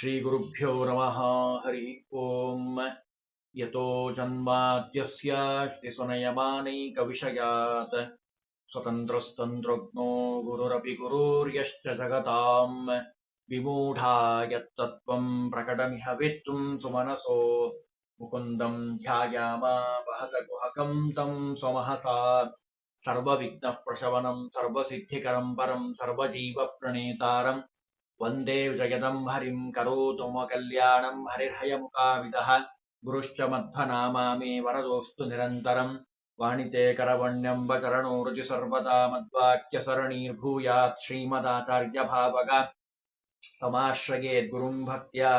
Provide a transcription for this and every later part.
श्रीगुरुभ्यो नमः। हरि ओम। यतो जन्माद्यस्य श्रुतिसुनयमानैकविषयात् स्वतन्त्रस्तन्त्रज्ञो गुरुरपि गुरुर्यश्च जगताम् विमूढा यत्तत्त्वं प्रकटमिह वेत्तुं सुमनसो मुकुन्दं ध्यायामा वहत गुहकं तं स्वमहसा सर्वविघ्नः प्रशमनं सर्वसिद्धिकरं परं सर्वजीवप्रणेतारम् वंदे जगदं हरिं करोतु मम कल्याणं हरिर्हयमुखाविदः गुरुश्च मध्वनामा मे वरदोऽस्तु निरन्तरं वाणिते करवण्यं वचरणोरुचि सर्वदा मद्वाक्यसरणीर्भूयात् श्रीमदाचार्यभावग समाश्रयेद् गुरुं भक्त्या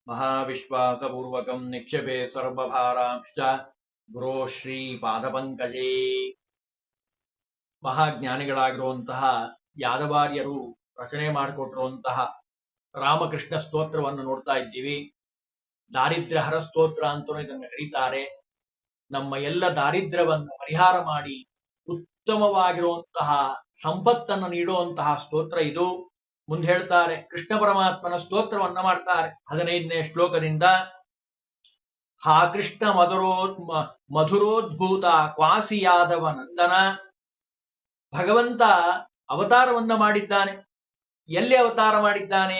महाविश्वासपूर्वकं निक्षेपे सर्वभारांश्च गुरो ಶ್ರೀಪಾದಪಂಕಜೇ. ಮಹಾಜ್ಞಾನಿಗಳಾಗಿರುವಂತಹ ಯಾದವಾರ್ಯರು ರಚನೆ ಮಾಡಿಕೊಟ್ಟಿರುವಂತಹ ರಾಮಕೃಷ್ಣ ಸ್ತೋತ್ರವನ್ನು ನೋಡ್ತಾ ಇದ್ದೀವಿ. ದಾರಿದ್ರ್ಯ ಹರ ಸ್ತೋತ್ರ ಅಂತಲೂ ಇದನ್ನು ಕರೀತಾರೆ. ನಮ್ಮ ಎಲ್ಲ ದಾರಿದ್ರ್ಯವನ್ನು ಪರಿಹಾರ ಮಾಡಿ ಉತ್ತಮವಾಗಿರುವಂತಹ ಸಂಪತ್ತನ್ನು ನೀಡುವಂತಹ ಸ್ತೋತ್ರ ಇದು. ಮುಂದೆ ಹೇಳ್ತಾರೆ, ಕೃಷ್ಣ ಪರಮಾತ್ಮನ ಸ್ತೋತ್ರವನ್ನ ಮಾಡ್ತಾರೆ 15ನೇ ಶ್ಲೋಕದಿಂದ. ಹಾ ಕೃಷ್ಣ ಮಧುರೋದ್ಭೂತ ಕ್ವಾಸಿ ಯಾದವ ನಂದನ. ಭಗವಂತ ಅವತಾರವನ್ನ ಮಾಡಿದ್ದಾನೆ. ಎಲ್ಲಿ ಅವತಾರ ಮಾಡಿದ್ದಾನೆ,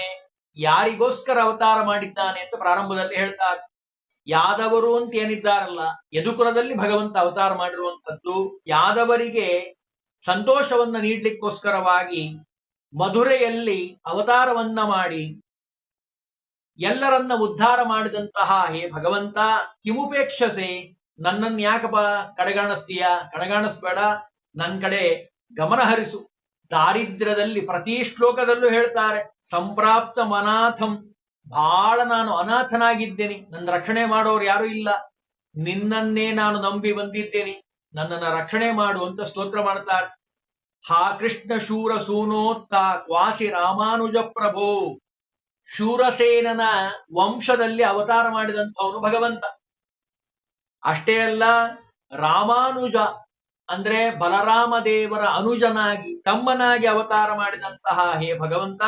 ಯಾರಿಗೋಸ್ಕರ ಅವತಾರ ಮಾಡಿದ್ದಾನೆ ಅಂತ ಪ್ರಾರಂಭದಲ್ಲಿ ಹೇಳ್ತಾರೆ. ಯಾದವರು ಅಂತ ಏನಿದ್ದಾರಲ್ಲ, ಯದುಕುಲದಲ್ಲಿ ಭಗವಂತ ಅವತಾರ ಮಾಡಿರುವಂಥದ್ದು. ಯಾದವರಿಗೆ ಸಂತೋಷವನ್ನ ನೀಡ್ಲಿಕ್ಕೋಸ್ಕರವಾಗಿ ಮಧುರೆಯಲ್ಲಿ ಅವತಾರವನ್ನ ಮಾಡಿ ಎಲ್ಲರನ್ನ ಉದ್ಧಾರ ಮಾಡಿದಂತಹ ಹೇ ಭಗವಂತ, ಕಿಮುಪೇಕ್ಷಸೆ, ನನ್ನನ್ನು ಯಾಕಪ್ಪ ಕಡೆಗಾಣಿಸ್ತೀಯ? ಕಡೆಗಾಣಿಸ್ಬೇಡ, ನನ್ನ ಕಡೆ ಗಮನ ಹರಿಸು. ದಾರಿದ್ರ್ಯದಲ್ಲಿ ಪ್ರತಿ ಶ್ಲೋಕದಲ್ಲೂ ಹೇಳ್ತಾರೆ, ಸಂಪ್ರಾಪ್ತ ಮನಾಥಂ, ಬಹಳ ನಾನು ಅನಾಥನಾಗಿದ್ದೇನೆ, ನನ್ನ ರಕ್ಷಣೆ ಮಾಡೋರು ಯಾರು ಇಲ್ಲ, ನಿನ್ನನ್ನೇ ನಾನು ನಂಬಿ ಬಂದಿದ್ದೇನೆ, ನನ್ನನ್ನು ರಕ್ಷಣೆ ಮಾಡು ಅಂತ ಸ್ತೋತ್ರ ಮಾಡ್ತಾರೆ. ಹಾ ಕೃಷ್ಣ ಶೂರ ಸೂನೋತ್ತ ಕ್ವಾಸಿ ರಾಮಾನುಜ ಪ್ರಭೋ. ಶೂರಸೇನನ ವಂಶದಲ್ಲಿ ಅವತಾರ ಮಾಡಿದಂಥವನು ಭಗವಂತ. ಅಷ್ಟೇ ಅಲ್ಲ, ರಾಮಾನುಜ ಅಂದ್ರೆ ಬಲರಾಮ ದೇವರ ಅನುಜನಾಗಿ ತಮ್ಮನಾಗಿ ಅವತಾರ ಮಾಡಿದಂತಹ ಹೇ ಭಗವಂತ,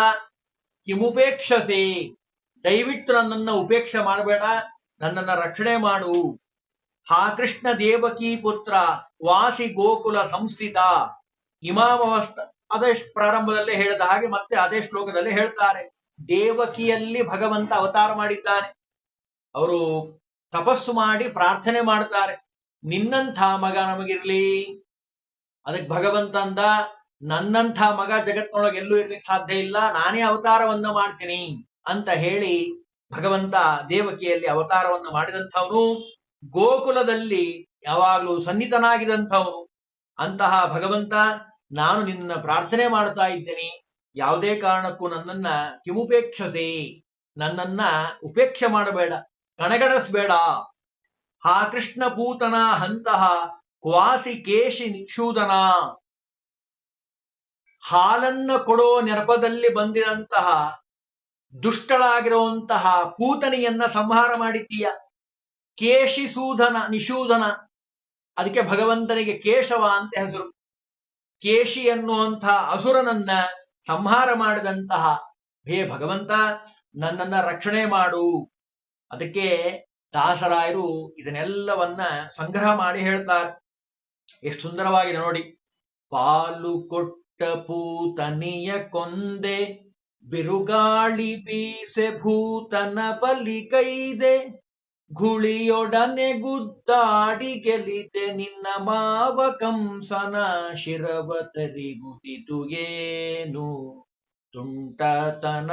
ಕಿಮುಪೇಕ್ಷಸೆ, ದಯವಿಟ್ಟು ನನ್ನನ್ನು ಉಪೇಕ್ಷೆ ಮಾಡಬೇಡ, ನನ್ನನ್ನು ರಕ್ಷಣೆ ಮಾಡು. ಹಾ ಕೃಷ್ಣ ದೇವಕಿ ಪುತ್ರ ವಾಸಿ ಗೋಕುಲ ಸಂಸ್ಥಿತ. ಇಮಾಮವಸ್ಥ ಅದೇ ಪ್ರಾರಂಭದಲ್ಲೇ ಹೇಳಿದ ಹಾಗೆ ಮತ್ತೆ ಅದೇ ಶ್ಲೋಕದಲ್ಲಿ ಹೇಳ್ತಾರೆ, ದೇವಕಿಯಲ್ಲಿ ಭಗವಂತ ಅವತಾರ ಮಾಡಿದ್ದಾನೆ. ಅವರು ತಪಸ್ಸು ಮಾಡಿ ಪ್ರಾರ್ಥನೆ ಮಾಡ್ತಾರೆ, ನಿನ್ನಂಥ ಮಗ ನಮಗಿರ್ಲಿ. ಅದಕ್ಕೆ ಭಗವಂತ ಅಂದ, ನನ್ನಂಥ ಮಗ ಜಗತ್ತಿನೊಳಗೆ ಎಲ್ಲೂ ಇರ್ಲಿಕ್ಕೆ ಸಾಧ್ಯ ಇಲ್ಲ, ನಾನೇ ಅವತಾರವನ್ನ ಮಾಡ್ತೀನಿ ಅಂತ ಹೇಳಿ ಭಗವಂತ ದೇವಕಿಯಲ್ಲಿ ಅವತಾರವನ್ನ ಮಾಡಿದಂಥವನು. ಗೋಕುಲದಲ್ಲಿ ಯಾವಾಗಲೂ ಸನ್ನಿಹಿತನಾಗಿದಂಥವನು. ಅಂತಹ ಭಗವಂತ, ನಾನು ನಿನ್ನ ಪ್ರಾರ್ಥನೆ ಮಾಡ್ತಾ ಇದ್ದೇನೆ, ಯಾವುದೇ ಕಾರಣಕ್ಕೂ ನನ್ನನ್ನ ಕಿಮುಪೇಕ್ಷಸೆ, ನನ್ನನ್ನ ಉಪೇಕ್ಷೆ ಮಾಡಬೇಡ, ಕಣಗಣಿಸ್ಬೇಡ. ಹಾ ಕೃಷ್ಣ ಪೂತನ ಹಂತಹ ಕ್ವಾಸಿ ಕೇಶಿ ನಿಕ್ಷೂದನ. ಹಾಲನ್ನ ಕೊಡೋ ನೆನಪದಲ್ಲಿ ಬಂದಿದಂತಹ ದುಷ್ಟಳಾಗಿರುವಂತಹ ಪೂತನಿಯನ್ನ ಸಂಹಾರ ಮಾಡಿದ್ದೀಯ. ಕೇಶಿ ಸೂಧನ ನಿಷೂದನ, ಅದಕ್ಕೆ ಭಗವಂತನಿಗೆ ಕೇಶವ ಅಂತ ಹೆಸರು. ಕೇಶಿ ಎನ್ನುವಂತಹ ಅಸುರನನ್ನ ಸಂಹಾರ ಮಾಡಿದಂತಹ ಹೇ ಭಗವಂತ, ನನ್ನನ್ನ ರಕ್ಷಣೆ ಮಾಡು. ಅದಕ್ಕೆ ದಾಸರಾಯರು ಇದನ್ನೆಲ್ಲವನ್ನ ಸಂಗ್ರಹ ಮಾಡಿ ಹೇಳ್ತಾರೆ. ಎಷ್ಟು ಸುಂದರವಾಗಿದೆ ನೋಡಿ. ಪಾಲು ಕೊಟ್ಟ ಪೂತನಿಯ ಕೊಂದೆ, ಬಿರುಗಾಳಿ ಬೀಸೆ ಭೂತನ ಬಲಿ ಕೈದೆ, ಗುಳಿಯೊಡನೆ ಗುದ್ದಾಡಿ ಗೆಲಿದೆ, ನಿನ್ನ ಮಾವ ಕಂಸನ ಶಿರವ ತರಿಗುದಿದು ಏನು ತುಂಟತನ.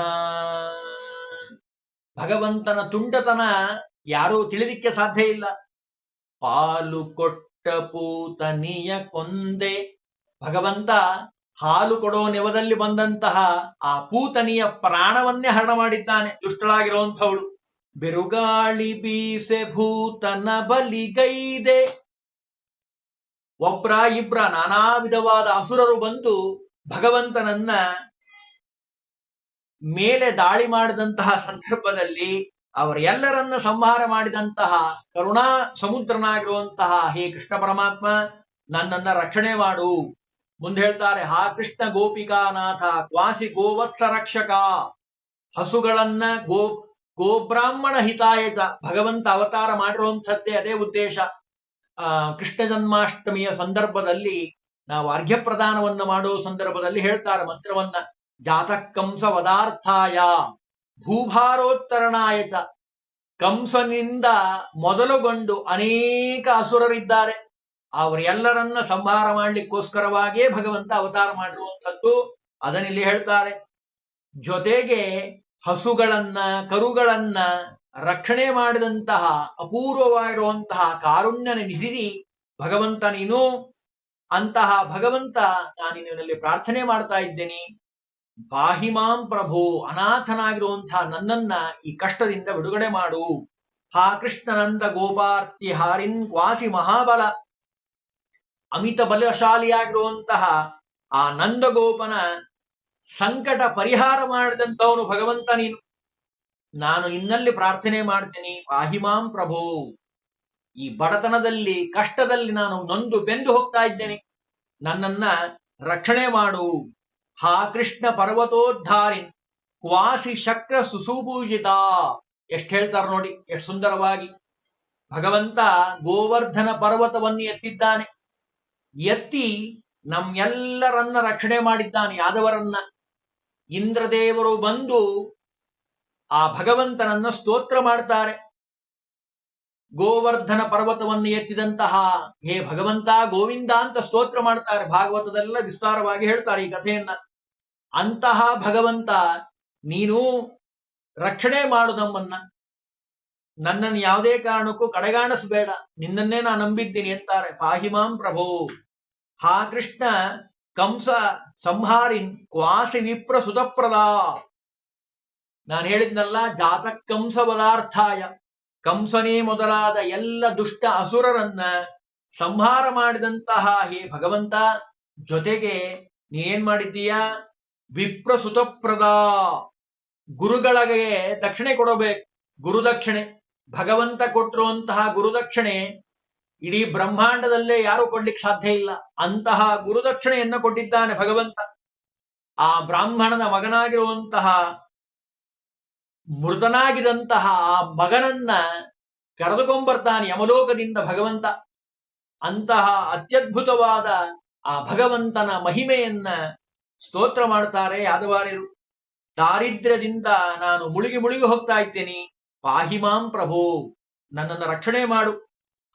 ಭಗವಂತನ ತುಂಟತನ ಯಾರೂ ತಿಳಿದಿಕ್ಕೆ ಸಾಧ್ಯ ಇಲ್ಲ. ಪಾಲು ಕೊಟ್ಟ ಪೂತನಿಯ ಕೊಂದೆ, ಭಗವಂತ ಹಾಲು ಕೊಡೋ ನೆವದಲ್ಲಿ ಬಂದಂತಹ ಆ ಪೂತನಿಯ ಪ್ರಾಣವನ್ನೇ ಹರಣ ಮಾಡಿದ್ದಾನೆ, ದುಷ್ಟಳಾಗಿರುವಂಥವಳು. ಬಿರುಗಾಳಿ ಬೀಸೆ ಭೂತನ ಬಲಿಗೈದೆ. ಒಬ್ರ ಇಬ್ರ ನಾನಾ ವಿಧವಾದ ಅಸುರರು ಬಂದು ಭಗವಂತನನ್ನ ಮೇಲೆ ದಾಳಿ ಮಾಡಿದಂತಹ ಸಂದರ್ಭದಲ್ಲಿ ಅವರೆಲ್ಲರನ್ನ ಸಂಹಾರ ಮಾಡಿದಂತಹ ಕರುಣಾ ಸಮುದ್ರನಾಗಿರುವಂತಹ ಹೇ ಕೃಷ್ಣ ಪರಮಾತ್ಮ, ನನ್ನನ್ನ ರಕ್ಷಣೆ ಮಾಡು. ಮುಂದೆ ಹೇಳ್ತಾರೆ, ಹಾ ಕೃಷ್ಣ ಗೋಪಿಕಾನಾಥ ಕ್ವಾಸಿ ಗೋವತ್ಸ ರಕ್ಷಕ. ಹಸುಗಳನ್ನ ಗೋಬ್ರಾಹ್ಮಣ ಹಿತಾಯಚ, ಭಗವಂತ ಅವತಾರ ಮಾಡಿರುವಂಥದ್ದೇ ಅದೇ ಉದ್ದೇಶ. ಕೃಷ್ಣ ಜನ್ಮಾಷ್ಟಮಿಯ ಸಂದರ್ಭದಲ್ಲಿ ನಾವು ಅರ್ಘ್ಯ ಪ್ರದಾನವನ್ನ ಮಾಡುವ ಸಂದರ್ಭದಲ್ಲಿ ಹೇಳ್ತಾರೆ ಮಂತ್ರವನ್ನ, ಜಾತಕಂಸ ವದಾರ್ಥಾಯ ಭೂಭಾರೋತ್ತರಣಾಯಚ. ಕಂಸನಿಂದ ಮೊದಲುಗೊಂಡು ಅನೇಕ ಅಸುರರಿದ್ದಾರೆ, ಅವರೆಲ್ಲರನ್ನ ಸಂಹಾರ ಮಾಡ್ಲಿಕ್ಕೋಸ್ಕರವಾಗಿಯೇ ಭಗವಂತ ಅವತಾರ ಮಾಡಿರುವಂಥದ್ದು. ಅದನ್ನಿಲ್ಲಿ ಹೇಳ್ತಾರೆ. ಜೊತೆಗೆ ಹಸುಗಳನ್ನ ಕರುಗಳನ್ನ ರಕ್ಷಣೆ ಮಾಡಿದಂತಹ ಅಪೂರ್ವವಾಗಿರುವಂತಹ ಕಾರುಣ್ಯನ ನಿಧಿ ಭಗವಂತ ನೀನು. ಅಂತಹ ಭಗವಂತ ನಾನು ನಿನ್ನಲ್ಲಿ ಪ್ರಾರ್ಥನೆ ಮಾಡ್ತಾ ಇದ್ದೇನೆ, ಪಾಹಿಮಾಂ ಪ್ರಭು, ಅನಾಥನಾಗಿರುವಂತಹ ನನ್ನನ್ನ ಈ ಕಷ್ಟದಿಂದ ಬಿಡುಗಡೆ ಮಾಡು. ಹಾ ಕೃಷ್ಣನಂದ ಗೋಪಾರ್ತಿ ಹಾರಿನ್ ಕ್ವಾಸಿ ಮಹಾಬಲ, ಅಮಿತ ಬಲಶಾಲಿಯಾಗಿರುವಂತಹ ಆ ನಂದಗೋಪನ ಸಂಕಟ ಪರಿಹಾರ ಮಾಡಿದಂಥವನು ಭಗವಂತ ನೀನು. ನಾನು ನಿನ್ನಲ್ಲಿ ಪ್ರಾರ್ಥನೆ ಮಾಡ್ತೀನಿ, ಪಾಹಿಮಾಂ ಪ್ರಭು. ಈ ಬಡತನದಲ್ಲಿ ಕಷ್ಟದಲ್ಲಿ ನಾನು ನೊಂದು ಬೆಂದು ಹೋಗ್ತಾ ಇದ್ದೇನೆ, ನನ್ನನ್ನ ರಕ್ಷಣೆ ಮಾಡು. ಹಾ ಕೃಷ್ಣ ಪರ್ವತೋದ್ಧಾರಿನ್ ಕ್ವಾಸಿ ಶಕ್ರ ಸುಸುಪೂಜಿತ. ಎಷ್ಟು ಹೇಳ್ತಾರೆ ನೋಡಿ, ಎಷ್ಟು ಸುಂದರವಾಗಿ. ಭಗವಂತ ಗೋವರ್ಧನ ಪರ್ವತವನ್ನು ಎತ್ತಿದ್ದಾನೆ, ಎತ್ತಿ ನಮ್ಮೆಲ್ಲರನ್ನ ರಕ್ಷಣೆ ಮಾಡಿದ್ದಾನೆ, ಯಾದವರನ್ನ. ಇಂದ್ರದೇವರು ಬಂದು ಆ ಭಗವಂತನನ್ನ ಸ್ತೋತ್ರ ಮಾಡ್ತಾರೆ. ಗೋವರ್ಧನ ಪರ್ವತವನ್ನು ಎತ್ತಿದಂತಹ ಹೇ ಭಗವಂತ ಗೋವಿಂದ ಅಂತ ಸ್ತೋತ್ರ ಮಾಡ್ತಾರೆ. ಭಾಗವತದೆಲ್ಲ ವಿಸ್ತಾರವಾಗಿ ಹೇಳ್ತಾರೆ ಈ ಕಥೆಯನ್ನ. ಅಂತಹ ಭಗವಂತ ನೀನು ರಕ್ಷಣೆ ಮಾಡು ನಮ್ಮನ್ನ, ನನ್ನನ್ನು ಯಾವುದೇ ಕಾರಣಕ್ಕೂ ಕಡೆಗಾಣಿಸಬೇಡ, ನಿನ್ನನ್ನೇ ನಾನು ನಂಬಿದ್ದೀನಿ ಅಂತಾರೆ. ಪಾಹಿಮಾಂ ಪ್ರಭು. ಹಾ ಕೃಷ್ಣ ಕಂಸ ಸಂಹಾರಿನ್ ಕ್ವಾಸಿ ವಿಪ್ರ ಸುತಪ್ರದ. ನಾನು ಹೇಳಿದ್ನಲ್ಲ, ಜಾತಕಂಸ ಪದಾರ್ಥಾಯ, ಕಂಸನೇ ಮೊದಲಾದ ಎಲ್ಲ ದುಷ್ಟ ಅಸುರರನ್ನ ಸಂಹಾರ ಮಾಡಿದಂತಹ ಹೇ ಭಗವಂತ, ಜೊತೆಗೆ ನೀನೇನ್ ಮಾಡಿದ್ದೀಯಾ, ವಿಪ್ರ ಸುತಪ್ರದ, ಗುರುಗಳಿಗೆ ದಕ್ಷಿಣೆ ಕೊಡಬೇಕು. ಗುರುದಕ್ಷಿಣೆ ಭಗವಂತ ಕೊಟ್ಟಿರುವಂತಹ ಗುರುದಕ್ಷಿಣೆ ಇಡೀ ಬ್ರಹ್ಮಾಂಡದಲ್ಲೇ ಯಾರೂ ಕೊಡ್ಲಿಕ್ಕೆ ಸಾಧ್ಯ ಇಲ್ಲ. ಅಂತಹ ಗುರುದಕ್ಷಿಣೆಯನ್ನ ಕೊಟ್ಟಿದ್ದಾನೆ ಭಗವಂತ. ಆ ಬ್ರಾಹ್ಮಣನ ಮಗನಾಗಿರುವಂತಹ ಮೃತನಾಗಿದಂತಹ ಆ ಮಗನನ್ನ ಕರೆದುಕೊಂಡ್ಬರ್ತಾನೆ ಯಮಲೋಕದಿಂದ ಭಗವಂತ. ಅಂತಹ ಅತ್ಯದ್ಭುತವಾದ ಆ ಭಗವಂತನ ಮಹಿಮೆಯನ್ನ ಸ್ತೋತ್ರ ಮಾಡ್ತಾರೆ ಯಾದವಾರ್ಯರು. ದಾರಿದ್ರ್ಯದಿಂದ ನಾನು ಮುಳುಗಿ ಮುಳುಗಿ ಹೋಗ್ತಾ ಇದ್ದೇನೆ, ಪಾಹಿಮಾಂ ಪ್ರಭು, ನನ್ನನ್ನು ರಕ್ಷಣೆ ಮಾಡು.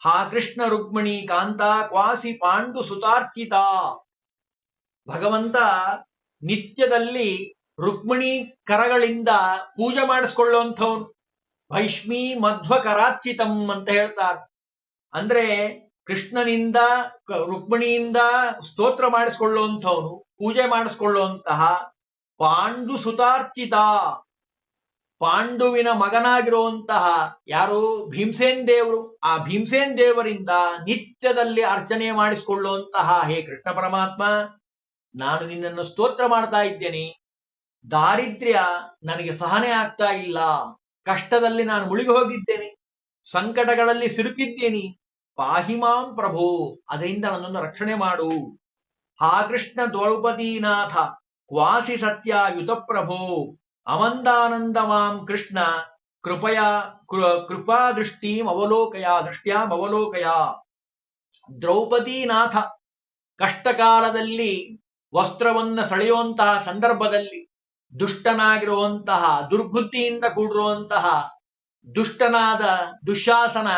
ಹಾ ಕೃಷ್ಣ ರುಕ್ಮಿಣಿ ಕಾಂತ ಕ್ವಾಸಿ ಪಾಂಡು ಸುತಾರ್ಚಿತ. ಭಗವಂತ ನಿತ್ಯದಲ್ಲಿ ರುಕ್ಮಿಣಿ ಕರಗಳಿಂದ ಪೂಜೆ ಮಾಡಿಸ್ಕೊಳ್ಳುವಂಥವನು. ಭೈಷ್ಮಿ ಮಧ್ವ ಕರಾರ್ಚಿತಂ ಅಂತ ಹೇಳ್ತಾರೆ. ಅಂದ್ರೆ ಕೃಷ್ಣನಿಂದ ರುಕ್ಮಿಣಿಯಿಂದ ಸ್ತೋತ್ರ ಮಾಡಿಸ್ಕೊಳ್ಳುವಂಥವನು, ಪೂಜೆ ಮಾಡಿಸ್ಕೊಳ್ಳುವಂತಹ ಪಾಂಡು ಸುತಾರ್ಚಿತ, ಪಾಂಡುವಿನ ಮಗನಾಗಿರುವಂತಹ ಯಾರು, ಭೀಮಸೇನ್ ದೇವರು. ಆ ಭೀಮಸೇನ್ ದೇವರಿಂದ ನಿತ್ಯದಲ್ಲಿ ಅರ್ಚನೆ ಮಾಡಿಸಿಕೊಳ್ಳುವಂತಹ ಹೇ ಕೃಷ್ಣ ಪರಮಾತ್ಮ, ನಾನು ನಿನ್ನನ್ನು ಸ್ತೋತ್ರ ಮಾಡ್ತಾ ಇದ್ದೇನೆ. ದಾರಿದ್ರ್ಯ ನನಗೆ ಸಹನೆ ಆಗ್ತಾ ಇಲ್ಲ, ಕಷ್ಟದಲ್ಲಿ ನಾನು ಮುಳುಗಿ ಹೋಗಿದ್ದೇನೆ, ಸಂಕಟಗಳಲ್ಲಿ ಸಿಲುಕಿದ್ದೇನೆ. ಪಾಹಿಮಾಂ ಪ್ರಭು, ಅದರಿಂದ ನನ್ನನ್ನು ರಕ್ಷಣೆ ಮಾಡು. ಹಾ ಕೃಷ್ಣ ದ್ರೌಪದೀನಾಥ ಕ್ವಾಸಿ ಸತ್ಯಾಯುತ ಪ್ರಭೋ, ಅಮಂದಾನಂದ ಮಾಂ ಕೃಷ್ಣ ಕೃಪಾ ದೃಷ್ಟಿಂ ಅವಲೋಕಯ, ದೃಷ್ಟ್ಯಾಂ ಅವಲೋಕಯ. ದ್ರೌಪದೀನಾಥ, ಕಷ್ಟಕಾಲದಲ್ಲಿ ವಸ್ತ್ರವನ್ನ ಸೆಳೆಯುವಂತಹ ಸಂದರ್ಭದಲ್ಲಿ ದುಷ್ಟನಾಗಿರುವಂತಹ, ದುರ್ಬುದ್ಧಿಯಿಂದ ಕೂಡಿರುವಂತಹ ದುಷ್ಟನಾದ ದುಶ್ಯಾಸನ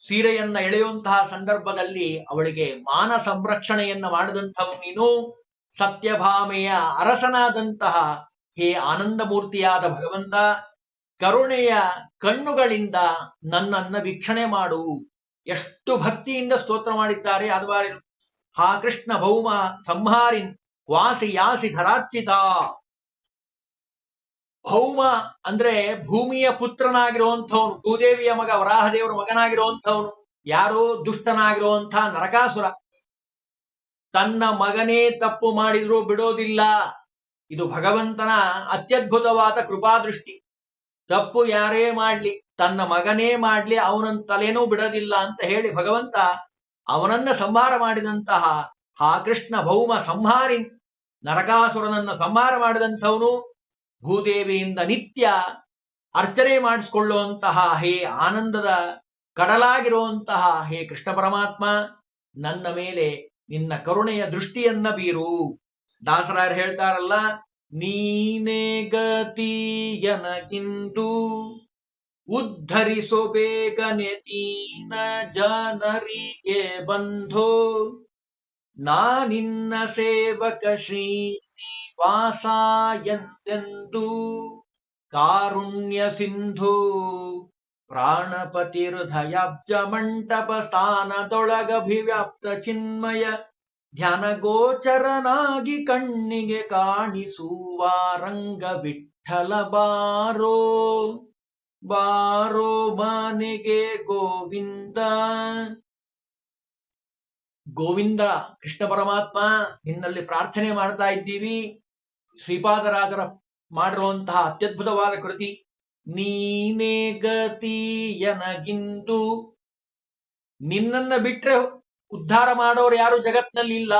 ಸೀರೆಯನ್ನ ಎಳೆಯುವಂತಹ ಸಂದರ್ಭದಲ್ಲಿ ಅವಳಿಗೆ ಮಾನ ಸಂರಕ್ಷಣೆಯನ್ನ ಮಾಡಿದಂಥವು ನೀನು. ಸತ್ಯಭಾಮೆಯ ಅರಸನಾದಂತಹ ಹೇ ಆನಂದ ಮೂರ್ತಿಯಾದ ಭಗವಂತ, ಕರುಣೆಯ ಕಣ್ಣುಗಳಿಂದ ನನ್ನನ್ನ ವೀಕ್ಷಣೆ ಮಾಡು. ಎಷ್ಟು ಭಕ್ತಿಯಿಂದ ಸ್ತೋತ್ರ ಮಾಡಿದ್ದಾರೆ ಯಾದವಾರ್ಯರು. ಹಾ ಕೃಷ್ಣ ಭೌಮ ಸಂಹಾರಿನ್ ವಾಸಿ ಯಾಸಿ ಧರಾರ್ಚಿತ. ಭೌಮ ಅಂದ್ರೆ ಭೂಮಿಯ ಪುತ್ರನಾಗಿರುವಂಥವನು, ಭೂದೇವಿಯ ಮಗ, ವರಾಹದೇವರ ಮಗನಾಗಿರುವಂಥವನು. ಯಾರೋ ದುಷ್ಟನಾಗಿರುವಂತಹ ನರಕಾಸುರ. ತನ್ನ ಮಗನೇ ತಪ್ಪು ಮಾಡಿದ್ರೂ ಬಿಡೋದಿಲ್ಲ. ಇದು ಭಗವಂತನ ಅತ್ಯದ್ಭುತವಾದ ಕೃಪಾದೃಷ್ಟಿ. ತಪ್ಪು ಯಾರೇ ಮಾಡ್ಲಿ, ತನ್ನ ಮಗನೇ ಮಾಡ್ಲಿ, ಅವನನ್ನ ತಲೆನೂ ಬಿಡೋದಿಲ್ಲ ಅಂತ ಹೇಳಿ ಭಗವಂತ ಅವನನ್ನ ಸಂಹಾರ ಮಾಡಿದಂತಹ ಹಾ ಕೃಷ್ಣ ಭೌಮ ಸಂಹಾರಿನ್, ನರಕಾಸುರನನ್ನ ಸಂಹಾರ ಮಾಡಿದಂಥವನು. ಭೂದೇವಿಯಿಂದ ನಿತ್ಯ ಅರ್ಚನೆ ಮಾಡಿಸ್ಕೊಳ್ಳುವಂತಹ ಹೇ ಆನಂದದ ಕಡಲಾಗಿರುವಂತಹ ಹೇ ಕೃಷ್ಣ ಪರಮಾತ್ಮ, ನನ್ನ ಮೇಲೆ ನಿನ್ನ ಕರುಣೆಯ ದೃಷ್ಟಿಯನ್ನ ಬೀರು. ದಾಸರಾಯರು ಹೇಳ್ತಾರಲ್ಲ, ನೀನೇ ಗತಿಯನಗಿಂದು ಉದ್ಧರಿಸೋ ಬೇಗನೆ ದೀನ ಜನರಿಗೆ ಬಂಧೋ, ನಾನಿನ್ನ ಸೇವಕ ಶ್ರೀನಿವಾಸ ಎಂದೆಂದು ಕಾರುಣ್ಯ ಸಿಂಧು ಪ್ರಾಣಪತಿ ಹೃದಯಾಬ್ಜ ಮಂಟಪ ಸ್ಥಾನದೊಳಗಭಿವ್ಯಾಪ್ತ ಚಿನ್ಮಯ ಧ್ಯಾನ ಗೋಚರನಾಗಿ ಕಣ್ಣಿಗೆ ಕಾಣಿಸುವ ರಂಗ ವಿಠಲ ಬಾರೋ ಬಾರೋ ಮನೆಗೆ ಗೋವಿಂದ. ಗೋವಿಂದ ಕೃಷ್ಣ ಪರಮಾತ್ಮ, ನಿನ್ನಲ್ಲಿ ಪ್ರಾರ್ಥನೆ ಮಾಡ್ತಾ ಇದ್ದೀವಿ. ಶ್ರೀಪಾದರಾಜರ ಮಾಡಿರುವಂತಹ ಅತ್ಯದ್ಭುತವಾದ ಕೃತಿ ನೀನೇ ಗತಿಯನಗಿಂದು. ನಿನ್ನನ್ನ ಬಿಟ್ರೆ ಉದ್ಧಾರ ಮಾಡೋರು ಯಾರು ಜಗತ್ನಲ್ಲಿ ಇಲ್ಲ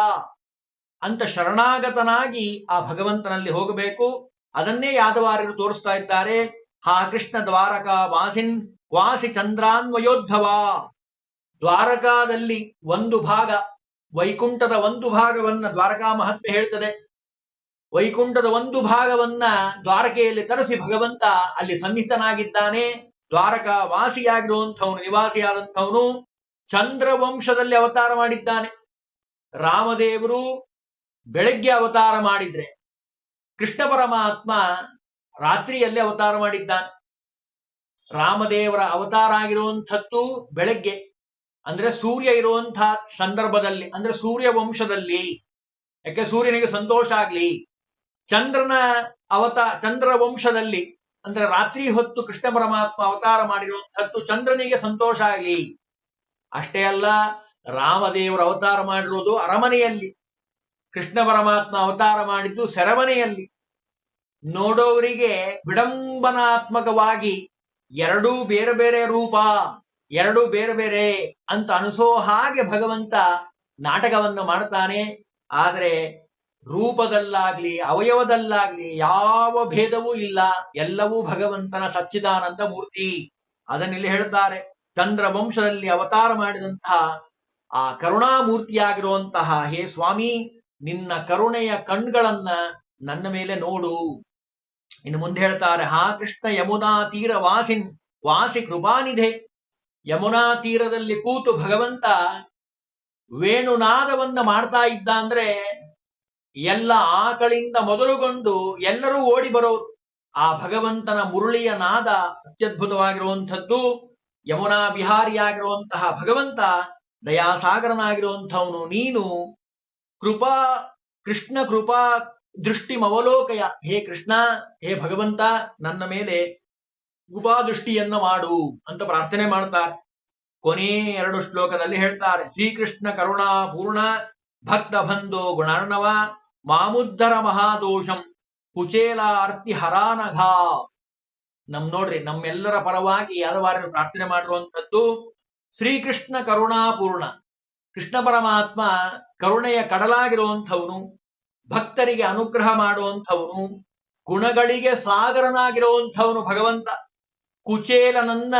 ಅಂತ ಶರಣಾಗತನಾಗಿ ಆ ಭಗವಂತನಲ್ಲಿ ಹೋಗಬೇಕು. ಅದನ್ನೇ ಯಾದವಾರ್ಯರು ತೋರಿಸ್ತಾ ಇದ್ದಾರೆ. ಹಾ ಕೃಷ್ಣ ದ್ವಾರಕಾ ವಾಸಿನ್ ವಾಸಿ ಚಂದ್ರಾನ್ವಯೋದ್ಧವ. ದ್ವಾರಕಾದಲ್ಲಿ ಒಂದು ಭಾಗ, ವೈಕುಂಠದ ಒಂದು ಭಾಗವನ್ನ ದ್ವಾರಕಾ ಮಹಾತ್ಮೆ ಹೇಳ್ತದೆ. ವೈಕುಂಠದ ಒಂದು ಭಾಗವನ್ನ ದ್ವಾರಕೆಯಲ್ಲಿ ತರಿಸಿ ಭಗವಂತ ಅಲ್ಲಿ ಸನ್ನಿಹಿತನಾಗಿದ್ದಾನೆ. ದ್ವಾರಕಾ ವಾಸಿಯಾಗಿರುವಂಥವನು, ನಿವಾಸಿಯಾದಂಥವನು ಚಂದ್ರವಂಶದಲ್ಲಿ ಅವತಾರ ಮಾಡಿದ್ದಾನೆ. ರಾಮದೇವರು ಬೆಳಗ್ಗೆ ಅವತಾರ ಮಾಡಿದ್ರೆ, ಕೃಷ್ಣ ಪರಮಾತ್ಮ ರಾತ್ರಿಯಲ್ಲಿ ಅವತಾರ ಮಾಡಿದ್ದಾನೆ. ರಾಮದೇವರ ಅವತಾರ ಆಗಿರುವಂಥದ್ದು ಬೆಳಗ್ಗೆ, ಅಂದ್ರೆ ಸೂರ್ಯ ಇರುವಂತಹ ಸಂದರ್ಭದಲ್ಲಿ, ಅಂದ್ರೆ ಸೂರ್ಯ ವಂಶದಲ್ಲಿ, ಯಾಕೆ ಸೂರ್ಯನಿಗೆ ಸಂತೋಷ ಆಗ್ಲಿ. ಚಂದ್ರ ವಂಶದಲ್ಲಿ ಅಂದ್ರೆ ರಾತ್ರಿ ಹೊತ್ತು ಕೃಷ್ಣ ಪರಮಾತ್ಮ ಅವತಾರ ಮಾಡಿರುವಂಥದ್ದು ಚಂದ್ರನಿಗೆ ಸಂತೋಷ ಆಗ್ಲಿ. ಅಷ್ಟೇ ಅಲ್ಲ, ರಾಮದೇವರು ಅವತಾರ ಮಾಡಿರೋದು ಅರಮನೆಯಲ್ಲಿ, ಕೃಷ್ಣ ಪರಮಾತ್ಮ ಅವತಾರ ಮಾಡಿದ್ದು ಸೆರಮನೆಯಲ್ಲಿ. ನೋಡೋವರಿಗೆ ವಿಡಂಬನಾತ್ಮಕವಾಗಿ ಎರಡೂ ಬೇರೆ ಬೇರೆ ರೂಪ, ಎರಡೂ ಬೇರೆ ಬೇರೆ ಅಂತ ಅನಿಸೋ ಹಾಗೆ ಭಗವಂತ ನಾಟಕವನ್ನು ಮಾಡ್ತಾನೆ. ಆದರೆ ರೂಪದಲ್ಲಾಗ್ಲಿ ಅವಯವದಲ್ಲಾಗ್ಲಿ ಯಾವ ಭೇದವೂ ಇಲ್ಲ. ಎಲ್ಲವೂ ಭಗವಂತನ ಸಚ್ಚಿದಾನಂದ ಮೂರ್ತಿ. ಅದನ್ನಿಲ್ಲಿ ಹೇಳ್ತಾರೆ. ಚಂದ್ರ ವಂಶದಲ್ಲಿ ಅವತಾರ ಮಾಡಿದಂತಹ ಆ ಕರುಣಾಮೂರ್ತಿಯಾಗಿರುವಂತಹ ಹೇ ಸ್ವಾಮಿ, ನಿನ್ನ ಕರುಣೆಯ ಕಣ್ಗಳನ್ನ ನನ್ನ ಮೇಲೆ ನೋಡು. ಇನ್ನು ಮುಂದೆ ಹೇಳ್ತಾರೆ, ಹಾ ಕೃಷ್ಣ ಯಮುನಾ ತೀರ ವಾಸಿನ್ ವಾಸಿ ಕೃಪಾನಿಧೆ. ಯಮುನಾ ತೀರದಲ್ಲಿ ಕೂತು ಭಗವಂತ ವೇಣುನಾದವನ್ನ ಮಾಡ್ತಾ ಇದ್ದ ಅಂದ್ರೆ ಎಲ್ಲ ಆಕಳಿಂದ ಮೊದಲುಗೊಂಡು ಎಲ್ಲರೂ ಓಡಿ ಬರೋರು. ಆ ಭಗವಂತನ ಮುರುಳಿಯ ನಾದ ಅತ್ಯದ್ಭುತವಾಗಿರುವಂಥದ್ದು. ಯಮುನಾ ವಿಹಾರಿಯಾಗಿರುವಂತಹ ಭಗವಂತ ದಯಾಸಾಗರನಾಗಿರುವಂಥವನು. ನೀನು ಕೃಷ್ಣ ಕೃಪಾ ದೃಷ್ಟಿ ಮವಲೋಕಯ. ಹೇ ಕೃಷ್ಣ, ಹೇ ಭಗವಂತ, ನನ್ನ ಮೇಲೆ ಕೃಪಾ ದೃಷ್ಟಿಯನ್ನ ಮಾಡು ಅಂತ ಪ್ರಾರ್ಥನೆ ಮಾಡ್ತಾರೆ. ಕೊನೆ 2 ಶ್ಲೋಕದಲ್ಲಿ ಹೇಳ್ತಾರೆ, ಶ್ರೀಕೃಷ್ಣ ಕರುಣಾ ಪೂರ್ಣ ಭಕ್ತ ಬಂಧೋ ಗುಣಾರ್ಣವ ಮಾಮುದ್ಧರ ಮಹಾದೋಷಂ ಕುಚೇಲಾರ್ತಿ ಹರಾನಘ. ನೋಡ್ರಿ, ನಮ್ಮೆಲ್ಲರ ಪರವಾಗಿ ಯಾದವಾರ್ಯರು ಪ್ರಾರ್ಥನೆ ಮಾಡಿರುವಂಥದ್ದು ಶ್ರೀಕೃಷ್ಣ ಕರುಣಾಪೂರ್ಣ. ಕೃಷ್ಣ ಪರಮಾತ್ಮ ಕರುಣೆಯ ಕಡಲಾಗಿರುವಂಥವನು, ಭಕ್ತರಿಗೆ ಅನುಗ್ರಹ ಮಾಡುವಂಥವನು, ಗುಣಗಳಿಗೆ ಸಾಗರನಾಗಿರುವಂಥವನು ಭಗವಂತ. ಕುಚೇಲನನ್ನ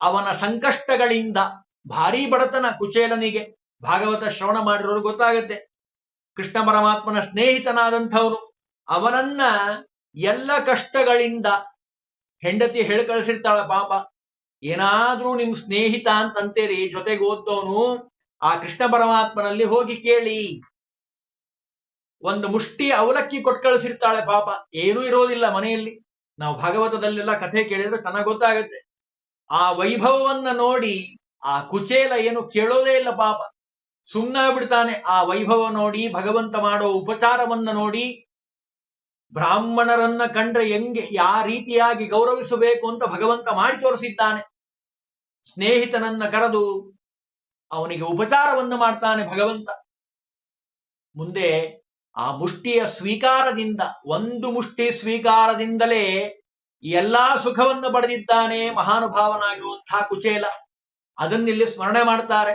ಅವನ ಸಂಕಷ್ಟಗಳಿಂದ, ಭಾರೀ ಬಡತನ ಕುಚೇಲನಿಗೆ, ಭಾಗವತ ಶ್ರವಣ ಮಾಡಿರೋರು ಗೊತ್ತಾಗುತ್ತೆ. ಕೃಷ್ಣ ಪರಮಾತ್ಮನ ಸ್ನೇಹಿತನಾದಂಥವನು, ಅವನನ್ನ ಎಲ್ಲ ಕಷ್ಟಗಳಿಂದ ಹೆಂಡತಿ ಹೇಳಿ ಕಳಿಸಿರ್ತಾಳ, ಪಾಪ ಏನಾದ್ರೂ ನಿಮ್ ಸ್ನೇಹಿತ ಅಂತಂತೇರಿ ಜೊತೆಗೆ ಓದ್ದವನು ಆ ಕೃಷ್ಣ ಪರಮಾತ್ಮನಲ್ಲಿ ಹೋಗಿ ಕೇಳಿ, ಒಂದು ಮುಷ್ಟಿ ಅವಲಕ್ಕಿ ಕೊಟ್ಟು ಕಳಿಸಿರ್ತಾಳೆ. ಪಾಪ ಏನೂ ಇರೋದಿಲ್ಲ ಮನೆಯಲ್ಲಿ. ನಾವು ಭಾಗವತದಲ್ಲೆಲ್ಲ ಕಥೆ ಕೇಳಿದ್ರೆ ಚೆನ್ನಾಗಿ ಗೊತ್ತಾಗುತ್ತೆ. ಆ ವೈಭವವನ್ನ ನೋಡಿ ಆ ಕುಚೇಲ ಏನು ಕೇಳೋದೇ ಇಲ್ಲ, ಪಾಪ ಸುಮ್ಮನಾಗ್ಬಿಡ್ತಾನೆ. ಆ ವೈಭವ ನೋಡಿ, ಭಗವಂತ ಮಾಡೋ ಉಪಚಾರವನ್ನ ನೋಡಿ, ಬ್ರಾಹ್ಮಣರನ್ನ ಕಂಡ್ರೆ ಯಾವ ರೀತಿಯಾಗಿ ಗೌರವಿಸಬೇಕು ಅಂತ ಭಗವಂತ ಮಾಡಿ ತೋರಿಸಿದ್ದಾನೆ. ಸ್ನೇಹಿತನನ್ನ ಕರೆದು ಅವನಿಗೆ ಉಪಚಾರವನ್ನು ಮಾಡ್ತಾನೆ ಭಗವಂತ. ಮುಂದೆ ಆ ಮುಷ್ಟಿಯ ಸ್ವೀಕಾರದಿಂದ, ಒಂದು ಮುಷ್ಟಿ ಸ್ವೀಕಾರದಿಂದಲೇ ಎಲ್ಲಾ ಸುಖವನ್ನು ಪಡೆದಿದ್ದಾನೆ ಮಹಾನುಭಾವನಾಗಿರುವಂತಹ ಕುಚೇಲ. ಅದನ್ನಿಲ್ಲಿ ಸ್ಮರಣೆ ಮಾಡ್ತಾರೆ.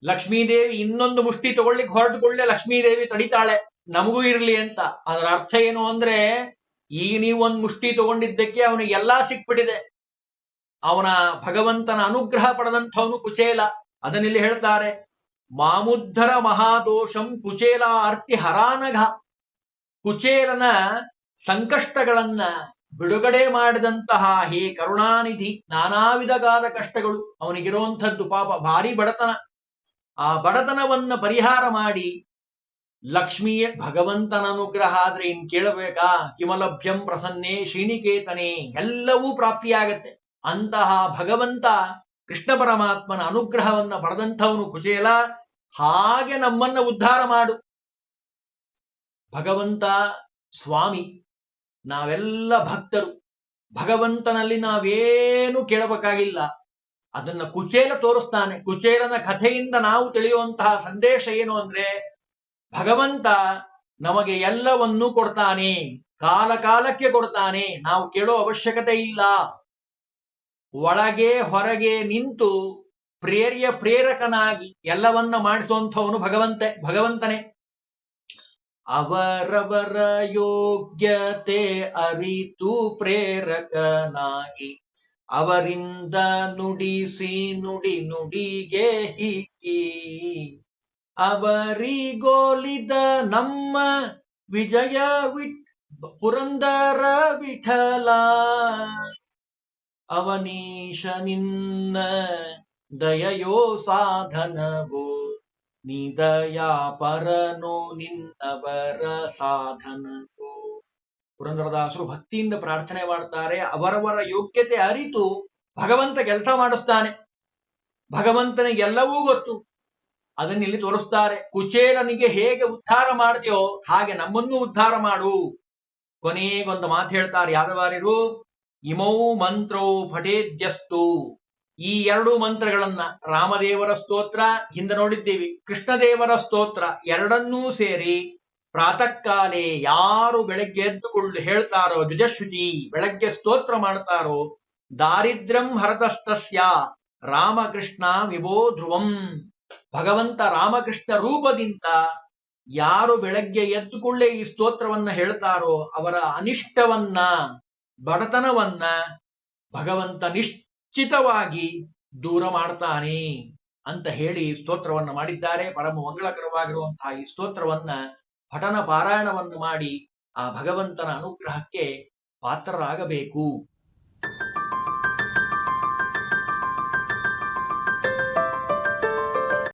ಲಕ್ಷ್ಮೀದೇವಿ ಇನ್ನೊಂದು ಮುಷ್ಟಿ ತಗೊಳ್ಳಿಕ್ಕೆ ಹೊರಟುಕೊಳ್ಳೆ ಲಕ್ಷ್ಮೀದೇವಿ ತಡಿತಾಳೆ, ನಮಗೂ ಇರಲಿ ಅಂತ. ಅದರ ಅರ್ಥ ಏನು ಅಂದ್ರೆ, ಈಗ ನೀವು ಒಂದ್ ಮುಷ್ಟಿ ತಗೊಂಡಿದ್ದಕ್ಕೆ ಅವನಿಗೆ ಎಲ್ಲಾ ಸಿಕ್ಬಿಟ್ಟಿದೆ. ಅವನ ಭಗವಂತನ ಅನುಗ್ರಹ ಪಡೆದಂಥವನು ಕುಚೇಲ. ಅದನ್ನಿಲ್ಲಿ ಹೇಳ್ತಾರೆ, ಮಾಮುದ್ಧರ ಮಹಾದೋಷಂ ಕುಚೇಲ ಅರ್ತಿ ಹರಾನಘ. ಕುಚೇಲನ ಸಂಕಷ್ಟಗಳನ್ನ ಬಿಡುಗಡೆ ಮಾಡಿದಂತಹ ಹೇ ಕರುಣಾನಿಧಿ. ನಾನಾ ವಿಧವಾದ ಕಷ್ಟಗಳು ಅವನಿಗಿರುವಂಥದ್ದು, ಪಾಪ ಭಾರಿ ಬಡತನ. ಆ ಬಡತನವನ್ನ ಪರಿಹಾರ ಮಾಡಿ ಲಕ್ಷ್ಮಿಯ ಭಗವಂತನ ಅನುಗ್ರಹ ಆದ್ರೆ ಇನ್ ಕೇಳಬೇಕಾ? ಕಿಮಲಭ್ಯಂ ಪ್ರಸನ್ನೆ ಶ್ರೀನಿಕೇತನೆ, ಎಲ್ಲವೂ ಪ್ರಾಪ್ತಿಯಾಗತ್ತೆ. ಅಂತಹ ಭಗವಂತ ಕೃಷ್ಣ ಪರಮಾತ್ಮನ ಅನುಗ್ರಹವನ್ನ ಪಡೆದಂಥವನು ಕುಚೇಲ. ಹಾಗೆ ನಮ್ಮನ್ನ ಉದ್ಧಾರ ಮಾಡು ಭಗವಂತ ಸ್ವಾಮಿ. ನಾವೆಲ್ಲ ಭಕ್ತರು, ಭಗವಂತನಲ್ಲಿ ನಾವೇನು ಕೇಳಬೇಕಾಗಿಲ್ಲ. ಅದನ್ನ ಕುಚೇಲ ತೋರಿಸ್ತಾನೆ. ಕುಚೇಲನ ಕಥೆಯಿಂದ ನಾವು ತಿಳಿಯುವಂತಹ ಸಂದೇಶ ಏನು ಅಂದ್ರೆ, ಭಗವಂತ ನಮಗೆ ಎಲ್ಲವನ್ನೂ ಕೊಡ್ತಾನೆ, ಕಾಲ ಕಾಲಕ್ಕೆ ಕೊಡ್ತಾನೆ. ನಾವು ಕೇಳೋ ಅವಶ್ಯಕತೆ ಇಲ್ಲ. ಒಳಗೆ ಹೊರಗೆ ನಿಂತು ಪ್ರೇರಕನಾಗಿ ಎಲ್ಲವನ್ನ ಮಾಡಿಸುವಂಥವನು ಭಗವಂತನೇ. ಅವರವರ ಯೋಗ್ಯತೆ ಅರಿತು ಪ್ರೇರಕನಾಗಿ ಅವರಿಂದ ನುಡಿಸಿ ನುಡಿಗೆ ಹಿಕ್ಕಿ ಅವರಿಗೋಲಿದ ನಮ್ಮ ವಿಜಯ ಪುರಂದರ ವಿಠಲ. ಅವನೀಶ ನಿನ್ನ ದಯಯೋ ಸಾಧನವೋ, ನೀ ದಯಾ ಪರನೋ ನಿನ್ನವರ ಸಾಧನವೋ. ಪುರಂದರದಾಸರು ಭಕ್ತಿಯಿಂದ ಪ್ರಾರ್ಥನೆ ಮಾಡ್ತಾರೆ. ಅವರವರ ಯೋಗ್ಯತೆ ಅರಿತು ಭಗವಂತ ಕೆಲಸ ಮಾಡಿಸ್ತಾನೆ. ಭಗವಂತನಿಗೆ ಎಲ್ಲವೂ ಗೊತ್ತು. ಅದನ್ನಿಲ್ಲಿ ತೋರಿಸ್ತಾರೆ. ಕುಚೇಲನಿಗೆ ಹೇಗೆ ಉದ್ಧಾರ ಮಾಡಿದೆಯೋ ಹಾಗೆ ನಮ್ಮನ್ನೂ ಉದ್ಧಾರ ಮಾಡು. ಕೊನೆಗೊಂದು ಮಾತು ಹೇಳ್ತಾರೆ ಯಾದವಾರ್ಯರು, ಇಮೌ ಮಂತ್ರೌ ಪಠೇದ್ಯಸ್ತು. ಈ ಎರಡು ಮಂತ್ರಗಳನ್ನ, ರಾಮದೇವರ ಸ್ತೋತ್ರ ಹಿಂದೆ ನೋಡಿದ್ದೀವಿ, ಕೃಷ್ಣದೇವರ ಸ್ತೋತ್ರ, ಎರಡನ್ನೂ ಸೇರಿ ಪ್ರಾತಃ ಕಾಲೇ ಯಾರು ಬೆಳಗ್ಗೆ ಎದ್ದುಕೊಂಡು ಹೇಳ್ತಾರೋ, ದ್ವಿಜಶುಚಿ ಬೆಳಗ್ಗೆ ಸ್ತೋತ್ರ ಮಾಡ್ತಾರೋ, ದಾರಿದ್ರ್ಯಂ ಹರತಸ್ತಸ್ಯ ರಾಮಕೃಷ್ಣ ವಿಭೋ ಧ್ರುವಂ. ಭಗವಂತ ರಾಮಕೃಷ್ಣ ರೂಪದಿಂದ ಯಾರು ಬೆಳಗ್ಗೆ ಎದ್ದುಕೊಳ್ಳೆ ಈ ಸ್ತೋತ್ರವನ್ನ ಹೇಳ್ತಾರೋ ಅವರ ಅನಿಷ್ಟವನ್ನ, ಬಡತನವನ್ನ ಭಗವಂತ ನಿಶ್ಚಿತವಾಗಿ ದೂರ ಮಾಡ್ತಾನೆ ಅಂತ ಹೇಳಿ ಸ್ತೋತ್ರವನ್ನ ಮಾಡಿದ್ದಾರೆ. ಪರಮ ಮಂಗಳಕರವಾಗಿರುವಂತಹ ಈ ಸ್ತೋತ್ರವನ್ನ ಪಠನ ಪಾರಾಯಣವನ್ನು ಮಾಡಿ ಆ ಭಗವಂತನ ಅನುಗ್ರಹಕ್ಕೆ ಪಾತ್ರರಾಗಬೇಕು.